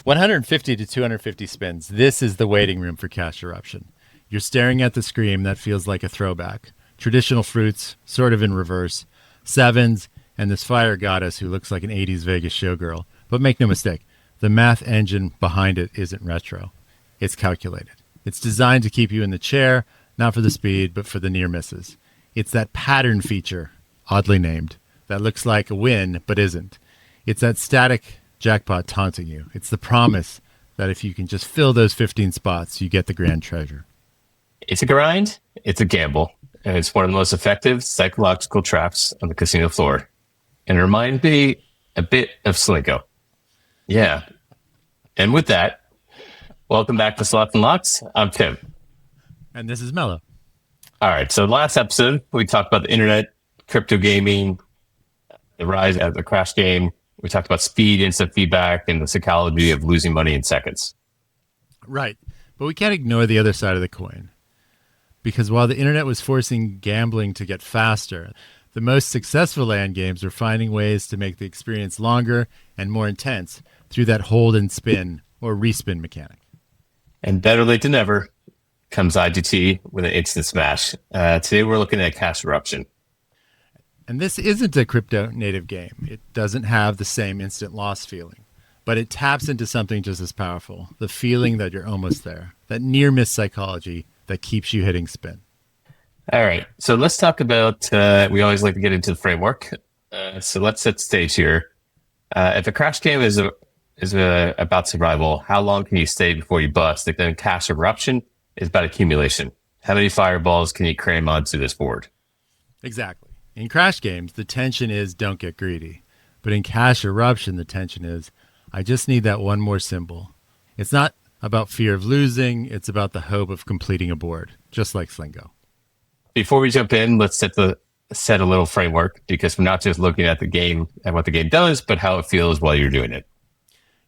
$150 to $250 spins. This is the waiting room for Cash Eruption. You're staring at the screen that feels like a throwback. Traditional fruits, sort of in reverse. Sevens, and this fire goddess who looks like an 80s Vegas showgirl. But make no mistake, the math engine behind it isn't retro. It's calculated. It's designed to keep you in the chair, not for the speed, but for the near misses. It's that pattern feature, oddly named, that looks like a win, but isn't. It's that static jackpot taunting you. It's the promise that if you can just fill those 15 spots, you get the grand treasure. It's a grind. It's a gamble. And it's one of the most effective psychological traps on the casino floor. And it reminds me a bit of Slinko. Yeah. And with that, welcome back to Slots and Locks. I'm Tim. And this is Mello. All right. So last episode, we talked about the internet, crypto gaming, the rise of the crash game. We talked about speed, instant feedback, and the psychology of losing money in seconds. Right. But we can't ignore the other side of the coin. Because while the internet was forcing gambling to get faster, the most successful land games are finding ways to make the experience longer and more intense through that hold and spin or respin mechanic. And better late than never comes IGT with an instant smash. Today we're looking at Cash Eruption. And this isn't a crypto native game. It doesn't have the same instant loss feeling, but it taps into something just as powerful, the feeling that you're almost there, that near miss psychology that keeps you hitting spin. All right. So let's talk about, we always like to get into the framework. So let's set the stage here. If a crash game is about survival, how long can you stay before you bust? If then Cash Eruption is about accumulation. How many fireballs can you cram onto this board? Exactly. In crash games, the tension is don't get greedy. But in Cash Eruption, the tension is I just need that one more symbol. It's not about fear of losing. It's about the hope of completing a board, just like Slinko. Before we jump in, let's set a little framework, because we're not just looking at the game and what the game does, but how it feels while you're doing it.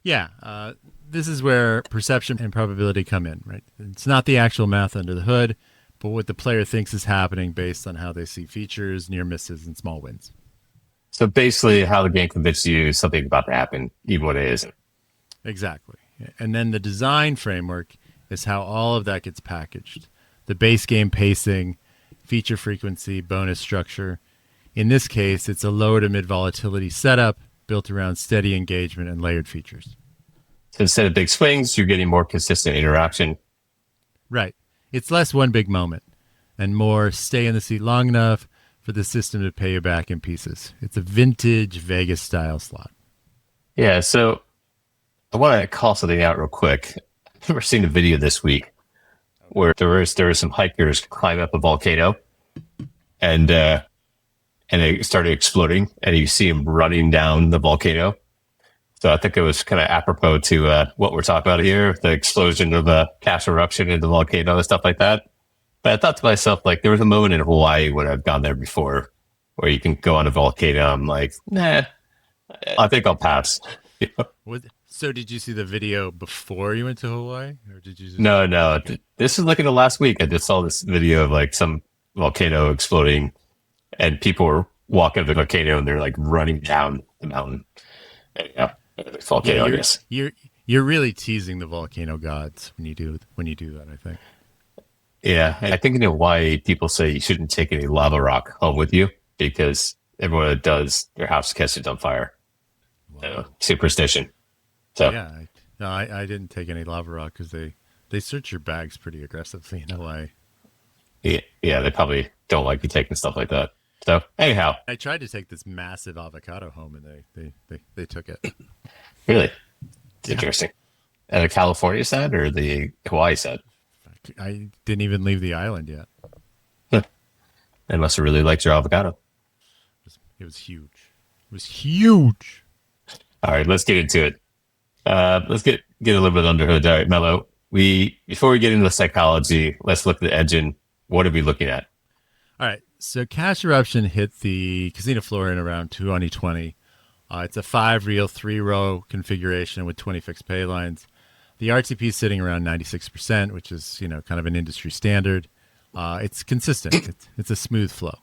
Yeah, this is where perception and probability come in, right? It's not the actual math under the hood, but what the player thinks is happening based on how they see features, near misses, and small wins. So basically how the game convinces you something's about to happen, even when it isn't. Exactly. And then the design framework is how all of that gets packaged. The base game pacing, feature frequency, bonus structure. In this case, it's a lower to mid volatility setup built around steady engagement and layered features. So instead of big swings, you're getting more consistent interaction. Right. It's less one big moment and more stay in the seat long enough for the system to pay you back in pieces. It's a vintage Vegas style slot. Yeah, so I want to call something out real quick. I've never seen a video this week where there were some hikers climb up a volcano and it started exploding, and you see them running down the volcano. So I think it was kind of apropos to what we're talking about here, the explosion of a Cash Eruption in the volcano and stuff like that. But I thought to myself, like, there was a moment in Hawaii when I've gone there before where you can go on a volcano. I'm like, nah, I think I'll pass. So did you see the video before you went to Hawaii? Or did you? No. This is like in the last week. I just saw this video of like some volcano exploding, and people were walking up the volcano and they're like running down the mountain. Yeah, volcano. Yeah, I guess you're really teasing the volcano gods when you do that, I think. Yeah, I think in Hawaii, people say you shouldn't take any lava rock home with you because everyone that does, their house catches on fire. Wow. Superstition. So yeah, I didn't take any lava rock because they search your bags pretty aggressively in Hawaii. Yeah, they probably don't like you taking stuff like that. So anyhow, I tried to take this massive avocado home, and they took it. Really? It's interesting. And the California side or the Hawaii side? I didn't even leave the island yet. They must have really liked your avocado. It was huge. It was huge. All right, let's get into it. Let's get a little bit under the hood. All right, Mello. Before we get into the psychology, let's look at the engine. What are we looking at? All right. So Cash Eruption hit the casino floor in around 2020. It's a 5 reel, 3 row configuration with 20 fixed pay lines. The RTP is sitting around 96%, which is, kind of an industry standard. It's consistent. It's a smooth flow.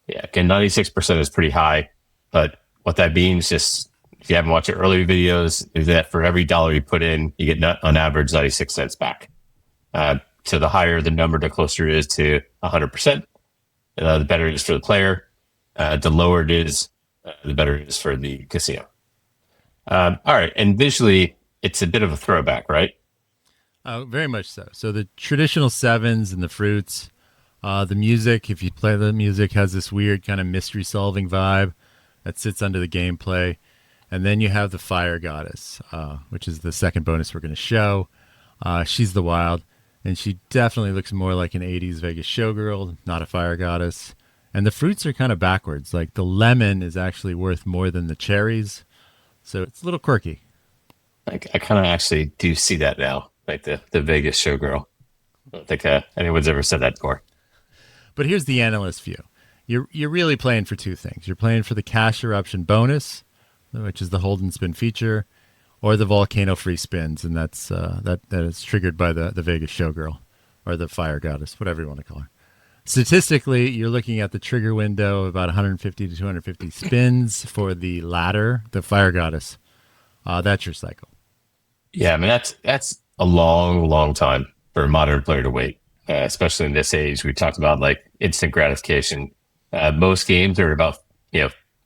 Yeah, again, 96% is pretty high, but What that means, just if you haven't watched your earlier videos, is that for every dollar you put in, you get on average 96 cents back. So the higher the number, the closer it is to 100%. The better it is for the player. The lower it is, the better it is for the casino. All right. And visually, it's a bit of a throwback, right? Very much so. So the traditional sevens and the fruits, the music, if you play the music, has this weird kind of mystery solving vibe that sits under the gameplay. And then you have the fire goddess, which is the second bonus we're going to show. She's the wild, and she definitely looks more like an 80s Vegas showgirl, not a fire goddess. And the fruits are kind of backwards. Like the lemon is actually worth more than the cherries. So it's a little quirky. I kind of actually do see that now, like the Vegas showgirl. I don't think anyone's ever said that before. But here's the analyst view. You're really playing for two things. You're playing for the Cash Eruption bonus, which is the hold and spin feature, or the volcano free spins, and that's that is triggered by the Vegas showgirl or the fire goddess, whatever you want to call her. Statistically, you're looking at the trigger window of about 150 to 250 spins for the latter, the fire goddess. That's your cycle. Yeah, I mean that's a long time for a modern player to wait, especially in this age. We talked about like instant gratification. Most games are about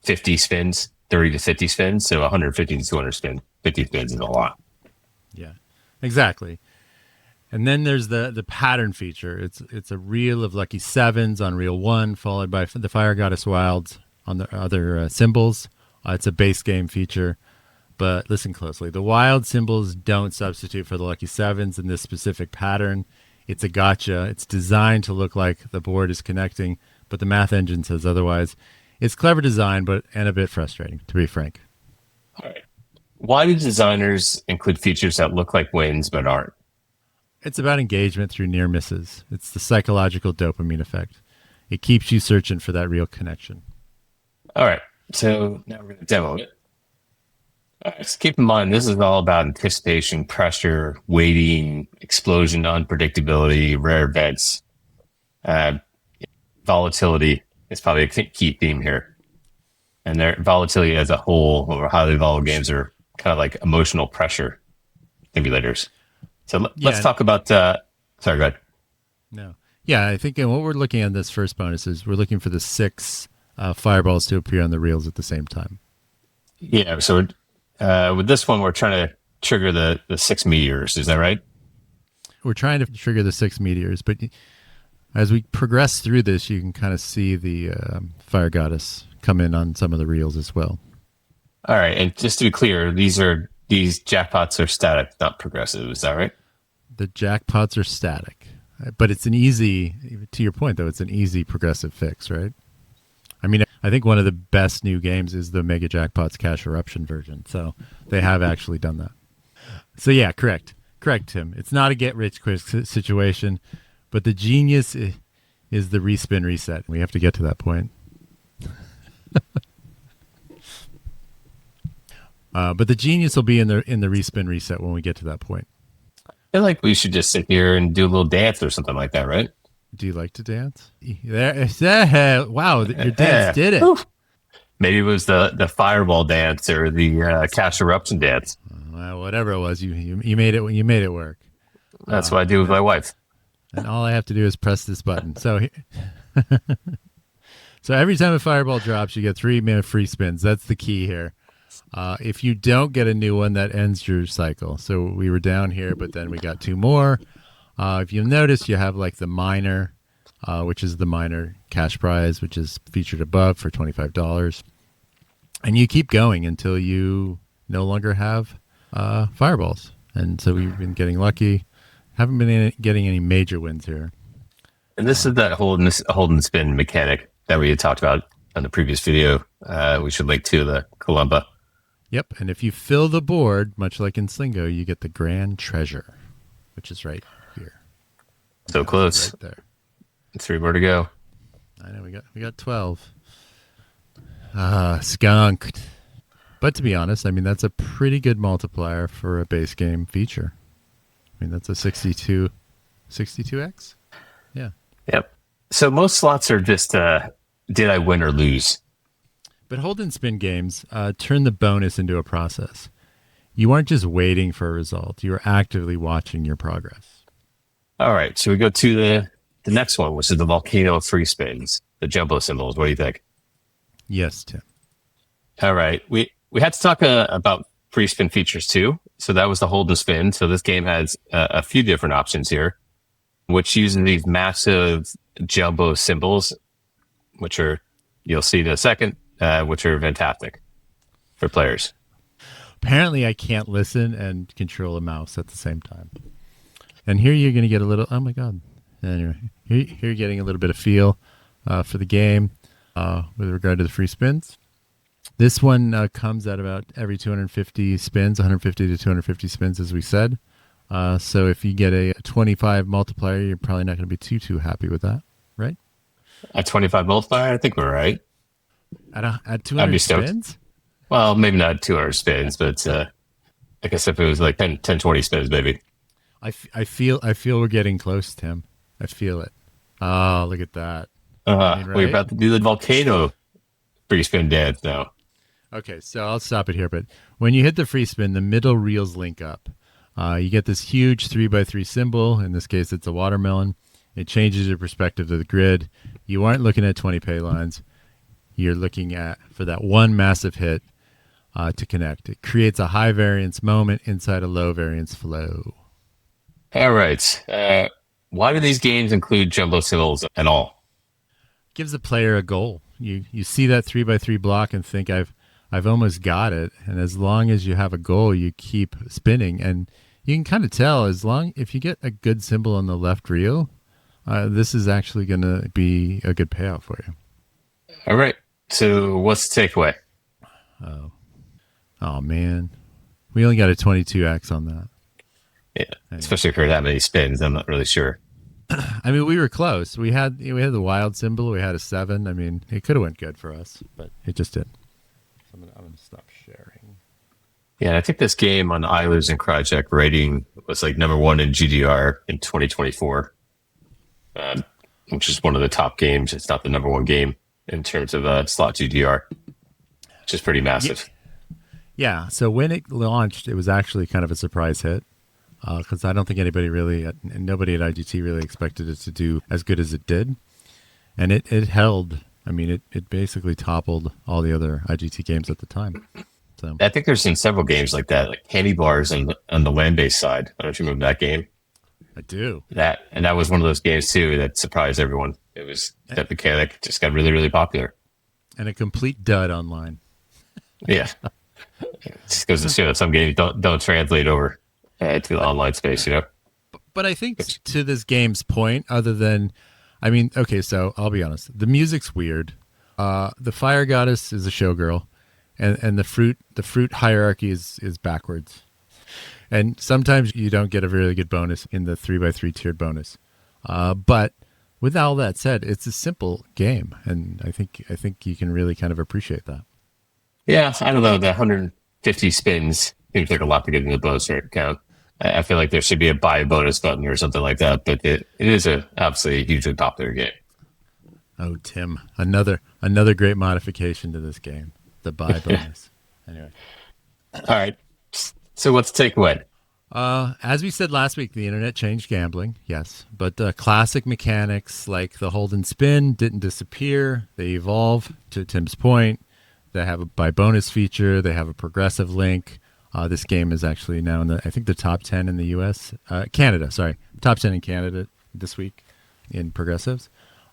50 spins, 30 to 50 spins, so 150 to 200 spins. 50 spins is a lot. Yeah, exactly. And then there's the pattern feature. It's a reel of lucky sevens on reel one, followed by the fire goddess wilds on the other symbols. It's a base game feature. But listen closely. The wild symbols don't substitute for the lucky sevens in this specific pattern. It's a gotcha. It's designed to look like the board is connecting, but the math engine says otherwise. It's clever design, and a bit frustrating, to be frank. All right. Why do designers include features that look like wins but aren't? It's about engagement through near misses. It's the psychological dopamine effect. It keeps you searching for that real connection. All right. So now we're going to demo it. All right, so keep in mind, this is all about anticipation, pressure, waiting, explosion, unpredictability, rare events. Volatility is probably a key theme here. And their volatility as a whole, or highly volatile games, are kind of like emotional pressure simulators. So let's talk about, sorry, go ahead. No. Yeah, I think what we're looking at this first bonus is we're looking for the 6 fireballs to appear on the reels at the same time. Yeah, so with this one, we're trying to trigger the 6 meteors. Is that right? We're trying to trigger the 6 meteors, but as we progress through this, you can kind of see the fire goddess come in on some of the reels as well. All right, and just to be clear, these jackpots are static, not progressive. Is that right? The jackpots are static, but it's an easy, to your point though, it's an easy progressive fix, right? I mean, I think one of the best new games is the Mega Jackpots Cash Eruption version. So they have actually done that. So yeah, correct, Tim. It's not a get-rich-quick situation, but the genius is the respin reset. We have to get to that point. But the genius will be in the respin reset when we get to that point. I feel like we should just sit here and do a little dance or something like that, right? Do you like to dance? Wow, your dance did it. Maybe it was the fireball dance or the Cash Eruption dance. Well, whatever it was, you made it. You made it work. That's what I do with my wife. And all I have to do is press this button. So, so every time a fireball drops, you get 3 free spins. That's the key here. If you don't get a new one, that ends your cycle. So we were down here, but then we got 2 more. If you'll notice, you have like the minor, which is the minor cash prize, which is featured above for $25. And you keep going until you no longer have fireballs. And so we've been getting lucky. Haven't been getting any major wins here. And this is that hold and spin mechanic that we had talked about on the previous video. We should link to the Columba. Yep. And if you fill the board, much like in Slingo, you get the grand treasure, which is right here. So close. Right there. 3 more to go. I know we got 12. Skunked. But to be honest, I mean, that's a pretty good multiplier for a base game feature. I mean, that's a 62x. Yeah. Yep. So most slots are just, did I win or lose? But hold and spin games turn the bonus into a process. You aren't just waiting for a result. You are actively watching your progress. All right. So we go to the next one, which is the volcano free spins, the jumbo symbols. What do you think? Yes, Tim. All right. We had to talk about free spin features too. So that was the hold and spin. So this game has a few different options here, which uses these massive jumbo symbols, which are, you'll see in a second, which are fantastic for players. Apparently, I can't listen and control a mouse at the same time. And here you're going to get a little, oh my God. Anyway, here you're getting a little bit of feel for the game with regard to the free spins. This one comes at about every 250 spins, 150 to 250 spins, as we said. So if you get a 25 multiplier, you're probably not going to be too happy with that, right? A 25 multiplier, I think we're right. At 200 spins? Well, maybe not 200 spins, but I guess if it was like 10, 20 spins, maybe. I feel we're getting close, Tim. I feel it. Oh, look at that. Right? We're about to do the volcano free spin dance now. Okay, so I'll stop it here. But when you hit the free spin, the middle reels link up. You get this huge 3x3 symbol. In this case, it's a watermelon. It changes your perspective to the grid. You aren't looking at 20 pay lines. You're looking for that one massive hit to connect. It creates a high variance moment inside a low variance flow. All right. Why do these games include jumbo symbols at all? Gives the player a goal. You see that 3x3 block and think I've almost got it. And as long as you have a goal, you keep spinning. And you can kind of tell if you get a good symbol on the left reel, this is actually going to be a good payout for you. All right. So what's the takeaway? Oh man. We only got a 22x on that. Yeah, especially for that many spins, I'm not really sure. I mean, we were close. We had the wild symbol. We had a 7. I mean, it could have went good for us, but it just didn't. So I'm gonna stop sharing. Yeah, and I think this game on iLose and CryJack rating was like number 1 in GDR in 2024, which is one of the top games. It's not the number 1 game in terms of slot GDR, which is pretty massive. Yeah. So when it launched, it was actually kind of a surprise hit. Because I don't think anybody really, and nobody at IGT really expected it to do as good as it did. And it held. I mean, it basically toppled all the other IGT games at the time. So I think there's been several games like that, like Candy Bars on the land-based side. I don't know if you remember that game. I do. That was one of those games, too, that surprised everyone. It was that mechanic just got really, really popular. And a complete dud online. Yeah. It just goes to show that some games don't translate over to the online space, you know. But I think to this game's point, other than, I mean, okay, so I'll be honest. The music's weird. The fire goddess is a showgirl, and the fruit hierarchy is backwards. And sometimes you don't get a really good bonus in the 3x3 tiered bonus. But with all that said, it's a simple game, and I think you can really kind of appreciate that. Yeah, I don't know. The 150 spins seems like a lot to get in the bonus count. I feel like there should be a buy bonus button or something like that, but it is obviously a hugely popular game. Oh, Tim, another great modification to this game, the buy bonus. Anyway. All right. So what's the takeaway? As we said last week, the internet changed gambling, yes, but classic mechanics like the hold and spin didn't disappear. They evolve, to Tim's point. They have a buy bonus feature. They have a progressive link. This game is actually now in the top 10 in the U.S. Canada, sorry. Top 10 in Canada this week in progressives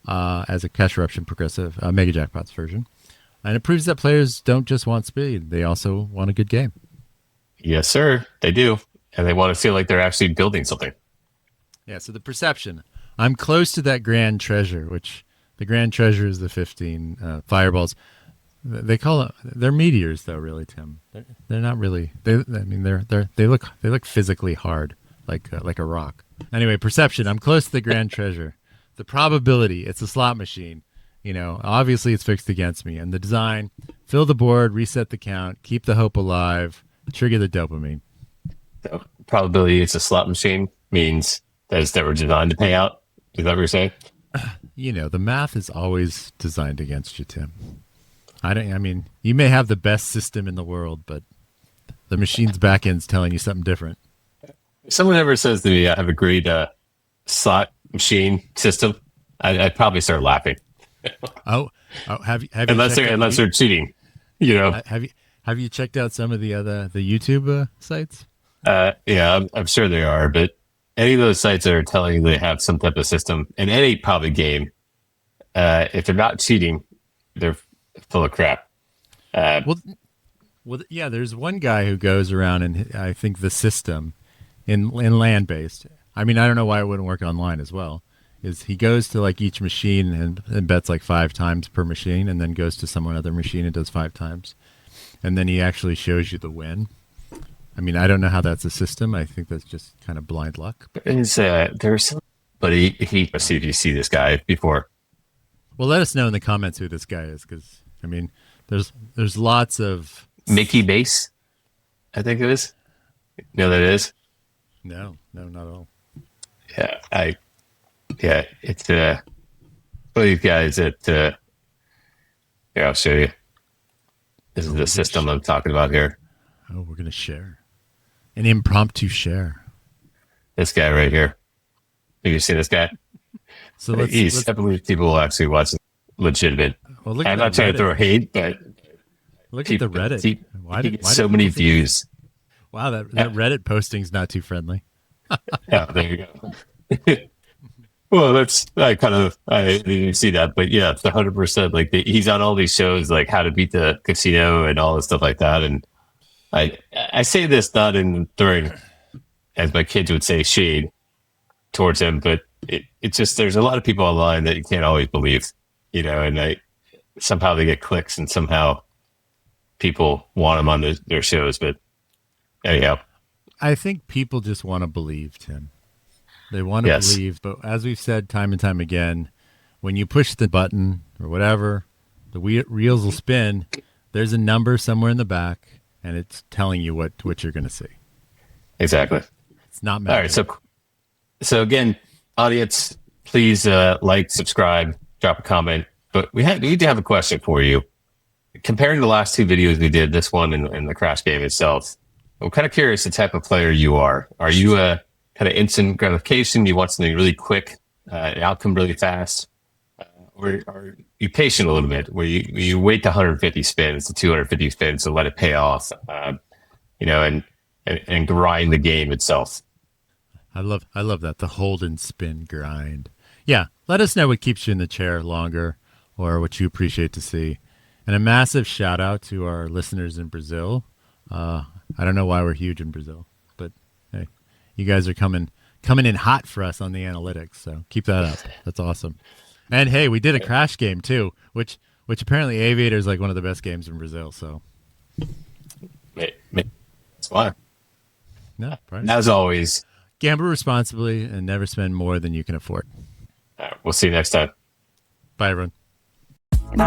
as a Cash Eruption progressive Mega Jackpots version. And it proves that players don't just want speed. They also want a good game. Yes, sir. They do. And they want to feel like they're actually building something. Yeah, so the perception. I'm close to that grand treasure, which the grand treasure is the 15 fireballs. They call it. They're meteors, though. Really, Tim. They're not really. They look physically hard, like a rock. Anyway, perception. I'm close to the grand treasure. The probability. It's a slot machine. You know, obviously it's fixed against me. And the design. Fill the board. Reset the count. Keep the hope alive. Trigger the dopamine. The probability it's a slot machine means that we're designed to pay out. Is that what you're saying? You know, the math is always designed against you, Tim. I mean, you may have the best system in the world, but the machine's backend's telling you something different. If someone ever says to me, I have a great slot machine system, I'd probably start laughing. Oh, have you Unless they're cheating, you know. Have you checked out some of the YouTube sites? Yeah, I'm sure they are, but any of those sites that are telling you they have some type of system in any probably game, if they're not cheating, they're full of crap. Well, yeah. There's one guy who goes around, and I think the system in land based. I mean, I don't know why it wouldn't work online as well. Is he goes to like each machine and bets like 5 times per machine, and then goes to some other machine and does 5 times, and then he actually shows you the win. I mean, I don't know how that's a system. I think that's just kind of blind luck. There's somebody, let's see if you see this guy before. Well, let us know in the comments who this guy is, because I mean, there's lots of Mickey Base, I think it is. You know that it is? No, not at all. Yeah, it's one of these guys that here, I'll show you. This is the system I'm talking about here. Oh, we're gonna share an impromptu share. This guy right here. Have you seen this guy? So I believe people will actually watch legitimate. Well, look I'm not trying to throw hate, but look at the Reddit. He gets so many views. Wow, that Reddit posting's not too friendly. Yeah, there you go. Well, I didn't see that, but yeah, it's 100%. Like he's on all these shows, like How to Beat the Casino and all this stuff like that. And I say this not in throwing, as my kids would say, shade towards him, but it's just there's a lot of people online that you can't always believe, you know, and somehow they get clicks and somehow people want them on their shows. But anyhow, I think people just want to believe, Tim. They want to believe, but as we've said time and time again, when you push the button or whatever, the reels will spin. There's a number somewhere in the back, and it's telling you what you're going to see. Exactly. It's not magic. All right, so again, audience, please like, subscribe, drop a comment. But we need to have a question for you. Comparing the last 2 videos we did, this one and the crash game itself, I'm kind of curious the type of player you are. Are you a kind of instant gratification? You want something really quick, an outcome really fast? Or are you patient a little bit, where you wait the 150 spins, the 250 spins, to let it pay off, you know, and grind the game itself? I love that, the hold and spin grind. Yeah, let us know what keeps you in the chair longer, or what you appreciate to see. And a massive shout out to our listeners in Brazil. I don't know why we're huge in Brazil, but hey, you guys are coming in hot for us on the analytics. So keep that up. That's awesome. And hey, we did a crash game too, which apparently Aviator is like one of the best games in Brazil. So that's why. No, as always, gamble responsibly and never spend more than you can afford. All right, we'll see you next time. Bye, everyone. And